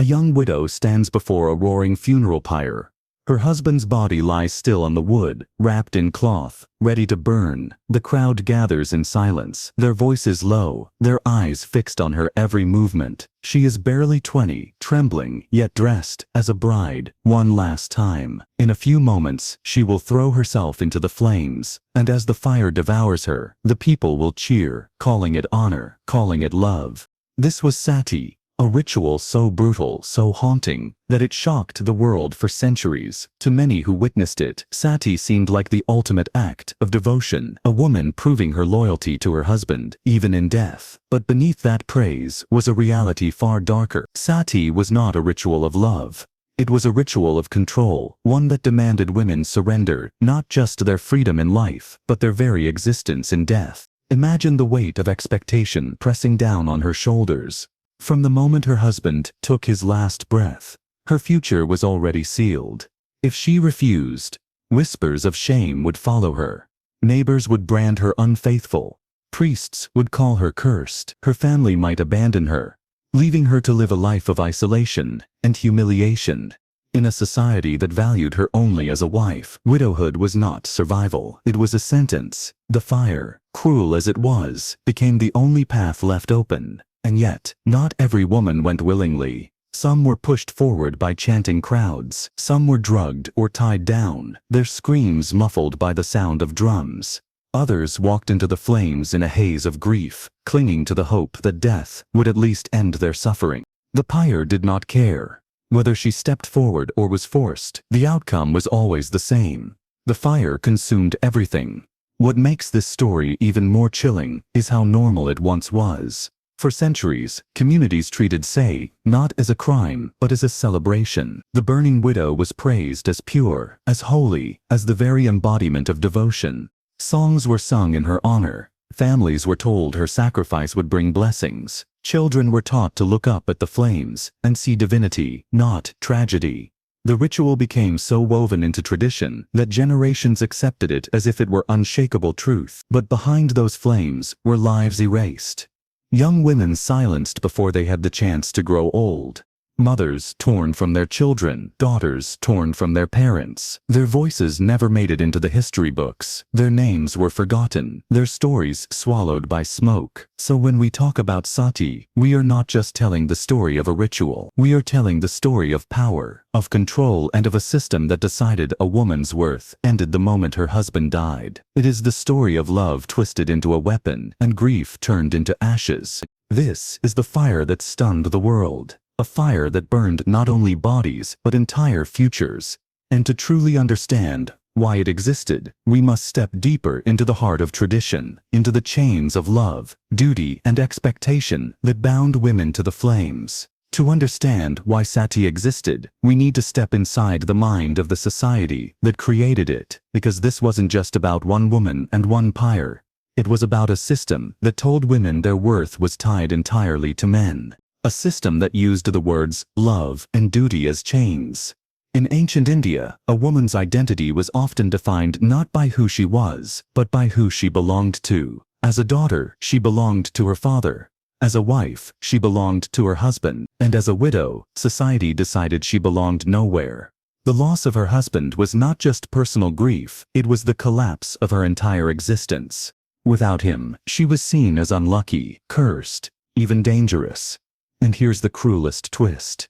A young widow stands before a roaring funeral pyre. Her husband's body lies still on the wood, wrapped in cloth, ready to burn. The crowd gathers in silence, their voices low, their eyes fixed on her every movement. She is barely 20, trembling, yet dressed as a bride, one last time. In a few moments, she will throw herself into the flames, and as the fire devours her, the people will cheer, calling it honor, calling it love. This was Sati. A ritual so brutal, so haunting, that it shocked the world for centuries. To many who witnessed it, Sati seemed like the ultimate act of devotion, a woman proving her loyalty to her husband, even in death. But beneath that praise was a reality far darker. Sati was not a ritual of love. It was a ritual of control, one that demanded women surrender not just their freedom in life, but their very existence in death. Imagine the weight of expectation pressing down on her shoulders. From the moment her husband took his last breath, her future was already sealed. If she refused, whispers of shame would follow her. Neighbors would brand her unfaithful. Priests would call her cursed. Her family might abandon her, leaving her to live a life of isolation and humiliation. In a society that valued her only as a wife, widowhood was not survival. It was a sentence. The fire, cruel as it was, became the only path left open. And yet, not every woman went willingly. Some were pushed forward by chanting crowds. Some were drugged or tied down, their screams muffled by the sound of drums. Others walked into the flames in a haze of grief, clinging to the hope that death would at least end their suffering. The pyre did not care. Whether she stepped forward or was forced, the outcome was always the same. The fire consumed everything. What makes this story even more chilling is how normal it once was. For centuries, communities treated Say not as a crime, but as a celebration. The burning widow was praised as pure, as holy, as the very embodiment of devotion. Songs were sung in her honor. Families were told her sacrifice would bring blessings. Children were taught to look up at the flames and see divinity, not tragedy. The ritual became so woven into tradition that generations accepted it as if it were unshakable truth. But behind those flames were lives erased. Young women silenced before they had the chance to grow old. Mothers torn from their children, daughters torn from their parents. Their voices never made it into the history books. Their names were forgotten, their stories swallowed by smoke. So when we talk about Sati, we are not just telling the story of a ritual. We are telling the story of power, of control, and of a system that decided a woman's worth ended the moment her husband died. It is the story of love twisted into a weapon and grief turned into ashes. This is the fire that stunned the world. A fire that burned not only bodies, but entire futures. And to truly understand why it existed, we must step deeper into the heart of tradition, into the chains of love, duty, and expectation that bound women to the flames. To understand why Sati existed, we need to step inside the mind of the society that created it, because this wasn't just about one woman and one pyre. It was about a system that told women their worth was tied entirely to men. A system that used the words love and duty as chains. In ancient India, a woman's identity was often defined not by who she was, but by who she belonged to. As a daughter, she belonged to her father. As a wife, she belonged to her husband. And as a widow, society decided she belonged nowhere. The loss of her husband was not just personal grief, it was the collapse of her entire existence. Without him, she was seen as unlucky, cursed, even dangerous. And here's the cruelest twist.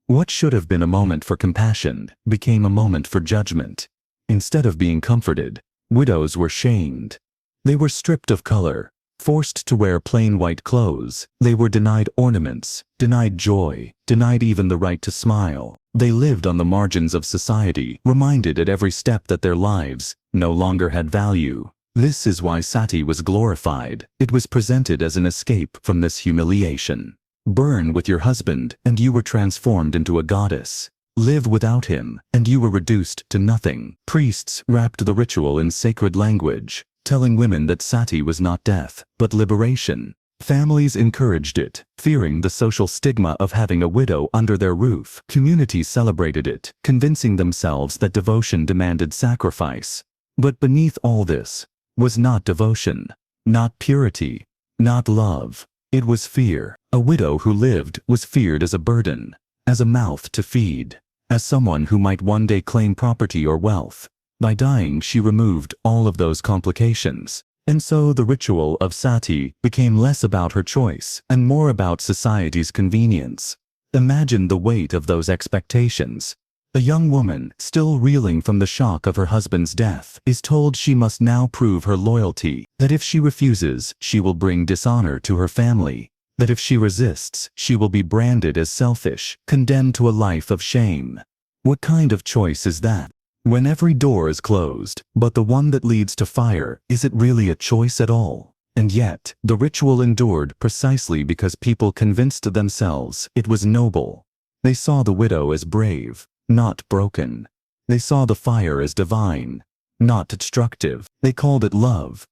What should have been a moment for compassion became a moment for judgment. Instead of being comforted, widows were shamed. They were stripped of color, forced to wear plain white clothes. They were denied ornaments, denied joy, denied even the right to smile. They lived on the margins of society, reminded at every step that their lives no longer had value. This is why Sati was glorified. It was presented as an escape from this humiliation. Burn with your husband, and you were transformed into a goddess. Live without him, and you were reduced to nothing. Priests wrapped the ritual in sacred language, telling women that Sati was not death, but liberation. Families encouraged it, fearing the social stigma of having a widow under their roof. Communities celebrated it, convincing themselves that devotion demanded sacrifice. But beneath all this was not devotion, not purity, not love. It was fear. A widow who lived was feared as a burden. as a mouth to feed, as someone who might one day claim property or wealth. By dying, she removed all of those complications. And so the ritual of Sati became less about her choice and more about society's convenience. Imagine the weight of those expectations. A young woman, still reeling from the shock of her husband's death, is told she must now prove her loyalty, that if she refuses, she will bring dishonor to her family, that if she resists, she will be branded as selfish, condemned to a life of shame. What kind of choice is that? When every door is closed, but the one that leads to fire, is it really a choice at all? And yet, the ritual endured precisely because people convinced themselves it was noble. They saw the widow as brave, not broken. They saw the fire as divine, not destructive. They called it love.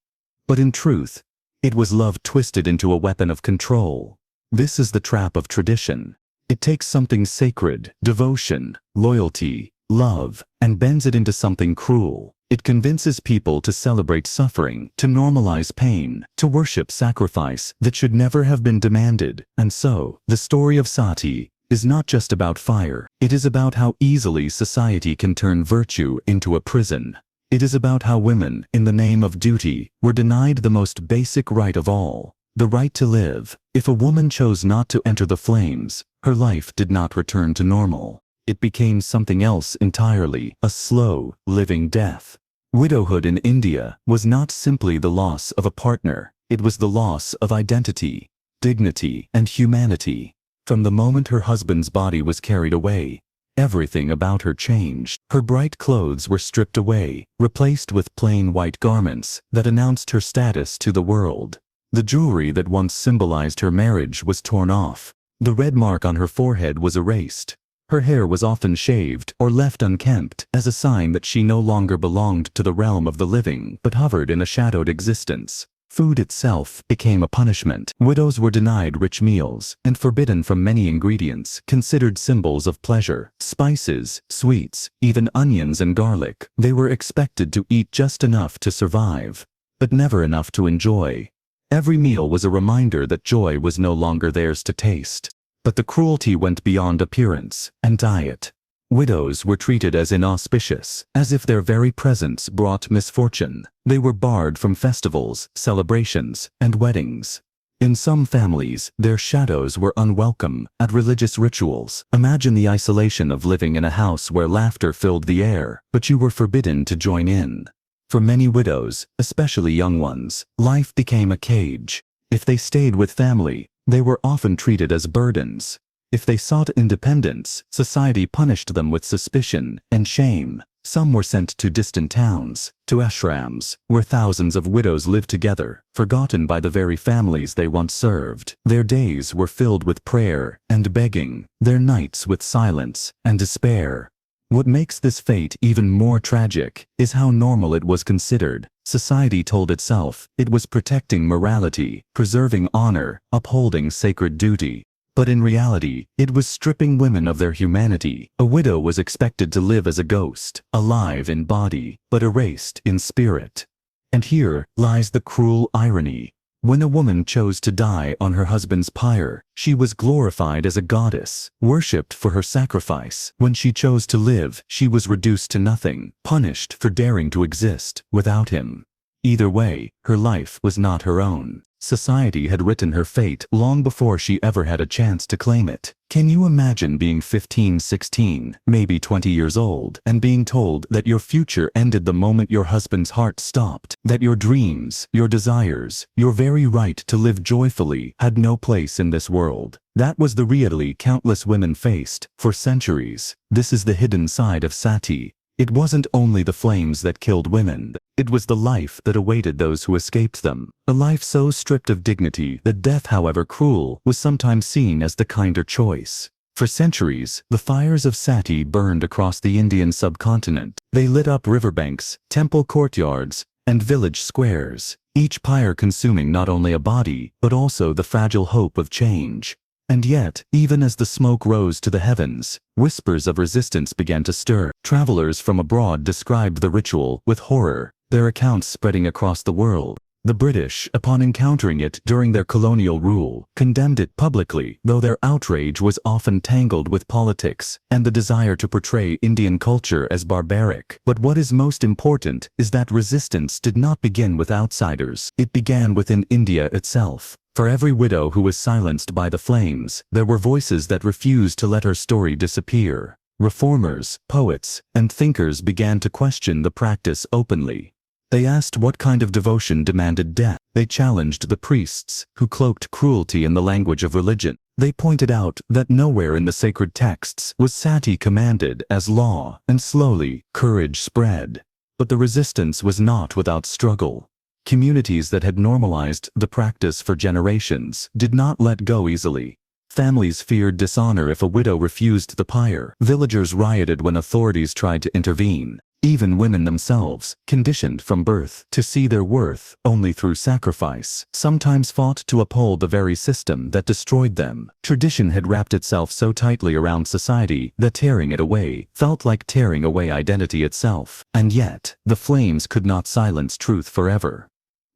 But in truth, it was love twisted into a weapon of control. This is the trap of tradition. It takes something sacred, devotion, loyalty, love, and bends it into something cruel. It convinces people to celebrate suffering, to normalize pain, to worship sacrifice that should never have been demanded. And so, the story of Sati is not just about fire. It is about how easily society can turn virtue into a prison. It is about how women, in the name of duty, were denied the most basic right of all, the right to live. If a woman chose not to enter the flames, her life did not return to normal. It became something else entirely, a slow, living death. Widowhood in India was not simply the loss of a partner. It was the loss of identity, dignity, and humanity. From the moment her husband's body was carried away, everything about her changed. Her bright clothes were stripped away, replaced with plain white garments that announced her status to the world. The jewelry that once symbolized her marriage was torn off. The red mark on her forehead was erased. Her hair was often shaved or left unkempt as a sign that she no longer belonged to the realm of the living but hovered in a shadowed existence. Food itself became a punishment. Widows were denied rich meals and forbidden from many ingredients considered symbols of pleasure. Spices, sweets, even onions and garlic. They were expected to eat just enough to survive, but never enough to enjoy. Every meal was a reminder that joy was no longer theirs to taste. But the cruelty went beyond appearance and diet. Widows were treated as inauspicious, as if their very presence brought misfortune. They were barred from festivals, celebrations, and weddings. In some families, their shadows were unwelcome at religious rituals. Imagine the isolation of living in a house where laughter filled the air, but you were forbidden to join in. For many widows, especially young ones, life became a cage. If they stayed with family, they were often treated as burdens. If they sought independence, society punished them with suspicion and shame. Some were sent to distant towns, to ashrams, where thousands of widows lived together, forgotten by the very families they once served. Their days were filled with prayer and begging, their nights with silence and despair. What makes this fate even more tragic is how normal it was considered. Society told itself it was protecting morality, preserving honor, upholding sacred duty. But in reality, it was stripping women of their humanity. A widow was expected to live as a ghost, alive in body, but erased in spirit. And here lies the cruel irony. When a woman chose to die on her husband's pyre, she was glorified as a goddess, worshipped for her sacrifice. When she chose to live, she was reduced to nothing, punished for daring to exist without him. Either way, her life was not her own. Society had written her fate long before she ever had a chance to claim it. Can you imagine being 15, 16, maybe 20 years old, and being told that your future ended the moment your husband's heart stopped, that your dreams, your desires, your very right to live joyfully had no place in this world? That was the reality countless women faced for centuries. This is the hidden side of Sati. It wasn't only the flames that killed women. It was the life that awaited those who escaped them. A life so stripped of dignity that death, however cruel, was sometimes seen as the kinder choice. For centuries, the fires of Sati burned across the Indian subcontinent. They lit up riverbanks, temple courtyards, and village squares, each pyre consuming not only a body, but also the fragile hope of change. And yet, even as the smoke rose to the heavens, whispers of resistance began to stir. Travelers from abroad described the ritual with horror, their accounts spreading across the world. The British, upon encountering it during their colonial rule, condemned it publicly, though their outrage was often tangled with politics and the desire to portray Indian culture as barbaric. But what is most important is that resistance did not begin with outsiders. It began within India itself. For every widow who was silenced by the flames, there were voices that refused to let her story disappear. Reformers, poets, and thinkers began to question the practice openly. They asked what kind of devotion demanded death. They challenged the priests, who cloaked cruelty in the language of religion. They pointed out that nowhere in the sacred texts was Sati commanded as law, and slowly, courage spread. But the resistance was not without struggle. Communities that had normalized the practice for generations did not let go easily. Families feared dishonor if a widow refused the pyre. Villagers rioted when authorities tried to intervene. Even women themselves, conditioned from birth to see their worth only through sacrifice, sometimes fought to uphold the very system that destroyed them. Tradition had wrapped itself so tightly around society that tearing it away felt like tearing away identity itself. And yet, the flames could not silence truth forever.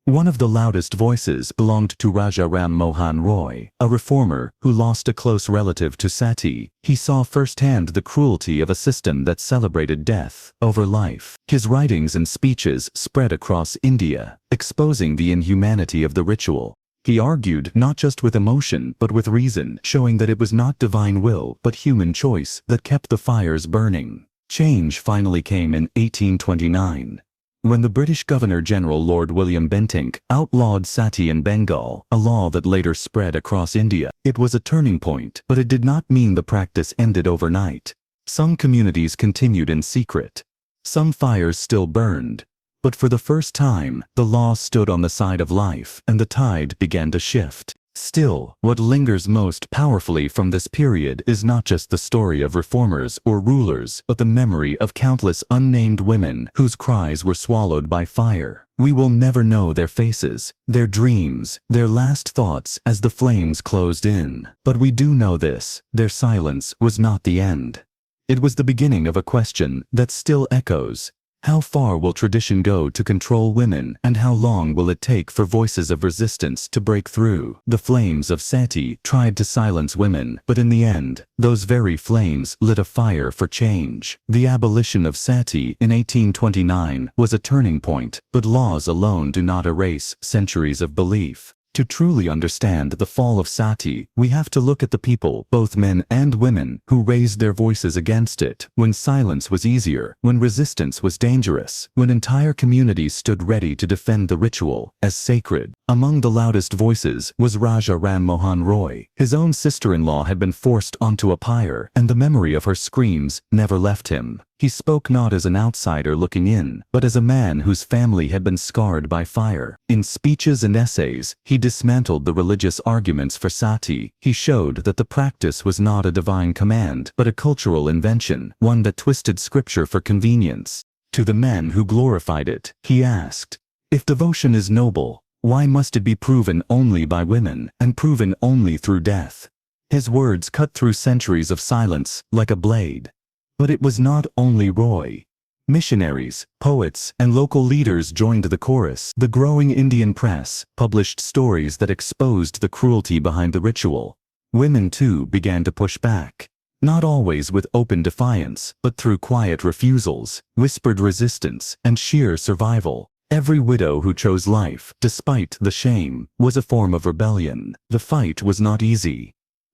One of the loudest voices belonged to Raja Ram Mohan Roy, a reformer who lost a close relative to Sati. He saw firsthand the cruelty of a system that celebrated death over life. His writings and speeches spread across India, exposing the inhumanity of the ritual. He argued not just with emotion but with reason, showing that it was not divine will but human choice that kept the fires burning. Change finally came in 1829. When the British Governor-General Lord William Bentinck outlawed Sati in Bengal, a law that later spread across India. It was a turning point, but it did not mean the practice ended overnight. Some communities continued in secret. Some fires still burned. But for the first time, the law stood on the side of life, and the tide began to shift. Still, what lingers most powerfully from this period is not just the story of reformers or rulers, but the memory of countless unnamed women whose cries were swallowed by fire. We will never know their faces, their dreams, their last thoughts as the flames closed in. But we do know this: their silence was not the end. It was the beginning of a question that still echoes. How far will tradition go to control women, and how long will it take for voices of resistance to break through? The flames of Sati tried to silence women, but in the end, those very flames lit a fire for change. The abolition of Sati in 1829 was a turning point, but laws alone do not erase centuries of belief. To truly understand the fall of Sati, we have to look at the people, both men and women, who raised their voices against it, when silence was easier, when resistance was dangerous, when entire communities stood ready to defend the ritual as sacred. Among the loudest voices was Raja Ram Mohan Roy. His own sister-in-law had been forced onto a pyre, and the memory of her screams never left him. He spoke not as an outsider looking in, but as a man whose family had been scarred by fire. In speeches and essays, he dismantled the religious arguments for Sati. He showed that the practice was not a divine command, but a cultural invention, one that twisted scripture for convenience. To the men who glorified it, he asked, "If devotion is noble, why must it be proven only by women, and proven only through death?" His words cut through centuries of silence like a blade. But it was not only Roy. Missionaries, poets, and local leaders joined the chorus. The growing Indian press published stories that exposed the cruelty behind the ritual. Women too began to push back. Not always with open defiance, but through quiet refusals, whispered resistance, and sheer survival. Every widow who chose life, despite the shame, was a form of rebellion. The fight was not easy.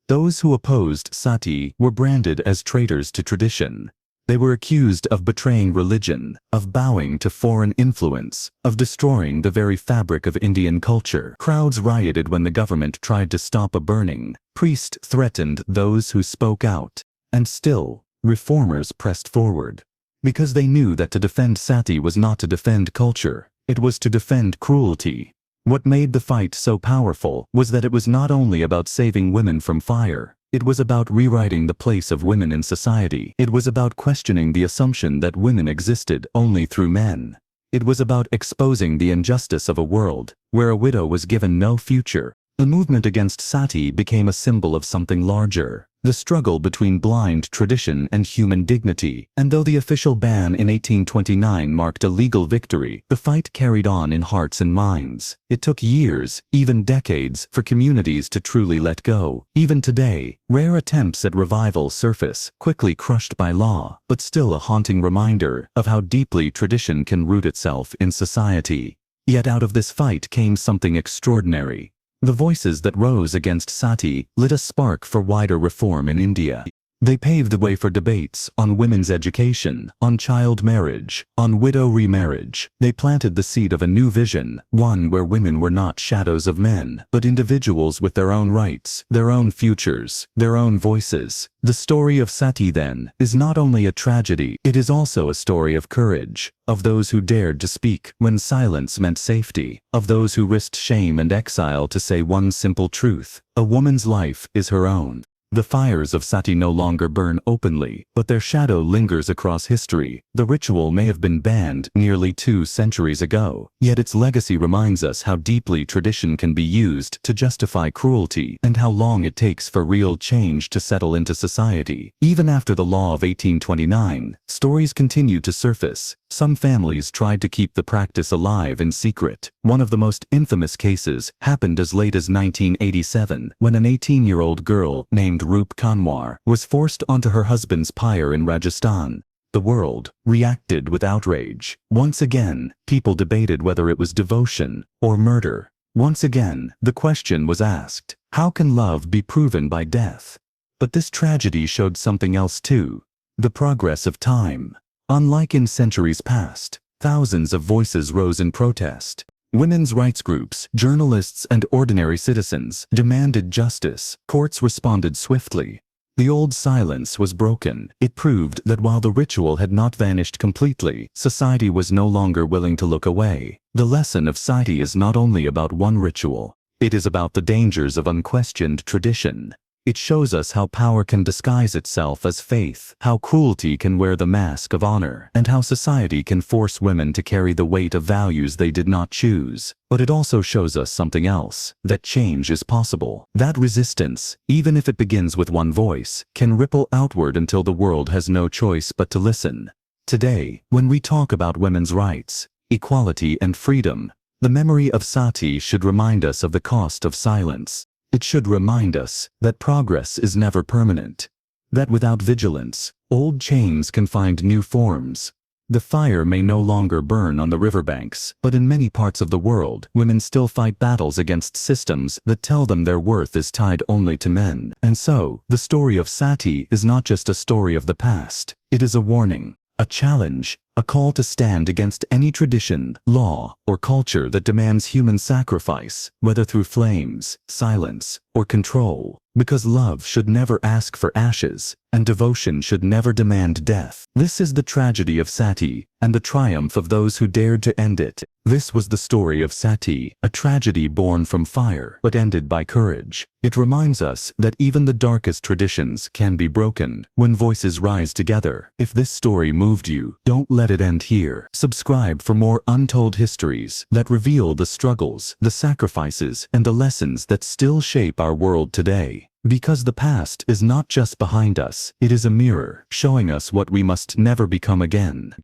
Those who opposed Sati were branded as traitors to tradition. They were accused of betraying religion, of bowing to foreign influence, of destroying the very fabric of Indian culture. Crowds rioted when the government tried to stop a burning. Priests threatened those who spoke out. And still, reformers pressed forward. Because they knew that to defend Sati was not to defend culture, it was to defend cruelty. What made the fight so powerful was that it was not only about saving women from fire. It was about rewriting the place of women in society. It was about questioning the assumption that women existed only through men. It was about exposing the injustice of a world where a widow was given no future. The movement against Sati became a symbol of something larger, the struggle between blind tradition and human dignity. And though the official ban in 1829 marked a legal victory, the fight carried on in hearts and minds. It took years, even decades, for communities to truly let go. Even today, rare attempts at revival surface, quickly crushed by law, but still a haunting reminder of how deeply tradition can root itself in society. Yet out of this fight came something extraordinary. The voices that rose against Sati lit a spark for wider reform in India. They paved the way for debates on women's education, on child marriage, on widow remarriage. They planted the seed of a new vision, one where women were not shadows of men, but individuals with their own rights, their own futures, their own voices. The story of Sati, then, is not only a tragedy, it is also a story of courage, of those who dared to speak when silence meant safety, of those who risked shame and exile to say one simple truth: a woman's life is her own. The fires of Sati no longer burn openly, but their shadow lingers across history. The ritual may have been banned nearly 2 centuries ago, yet its legacy reminds us how deeply tradition can be used to justify cruelty and how long it takes for real change to settle into society. Even after the law of 1829, stories continued to surface. Some families tried to keep the practice alive in secret. One of the most infamous cases happened as late as 1987, when an 18-year-old girl named Roop Kanwar was forced onto her husband's pyre in Rajasthan. The world reacted with outrage. Once again, people debated whether it was devotion or murder. Once again, the question was asked, how can love be proven by death? But this tragedy showed something else too: the progress of time. Unlike in centuries past, thousands of voices rose in protest. Women's rights groups, journalists, and ordinary citizens demanded justice. Courts responded swiftly. The old silence was broken. It proved that while the ritual had not vanished completely, society was no longer willing to look away. The lesson of Sati is not only about one ritual. It is about the dangers of unquestioned tradition. It shows us how power can disguise itself as faith, how cruelty can wear the mask of honor, and how society can force women to carry the weight of values they did not choose. But it also shows us something else: that change is possible. That resistance, even if it begins with one voice, can ripple outward until the world has no choice but to listen. Today, when we talk about women's rights, equality, and freedom, the memory of Sati should remind us of the cost of silence. It should remind us that progress is never permanent, that without vigilance, old chains can find new forms. The fire may no longer burn on the riverbanks, but in many parts of the world, women still fight battles against systems that tell them their worth is tied only to men. And so, the story of Sati is not just a story of the past. It is a warning, a challenge, a call to stand against any tradition, law, or culture that demands human sacrifice, whether through flames, silence, or control. Because love should never ask for ashes, and devotion should never demand death. This is the tragedy of Sati, and the triumph of those who dared to end it. This was the story of Sati, a tragedy born from fire, but ended by courage. It reminds us that even the darkest traditions can be broken when voices rise together. If this story moved you, don't let it end here. Subscribe for more untold histories that reveal the struggles, the sacrifices, and the lessons that still shape our world today. Because the past is not just behind us, it is a mirror showing us what we must never become again.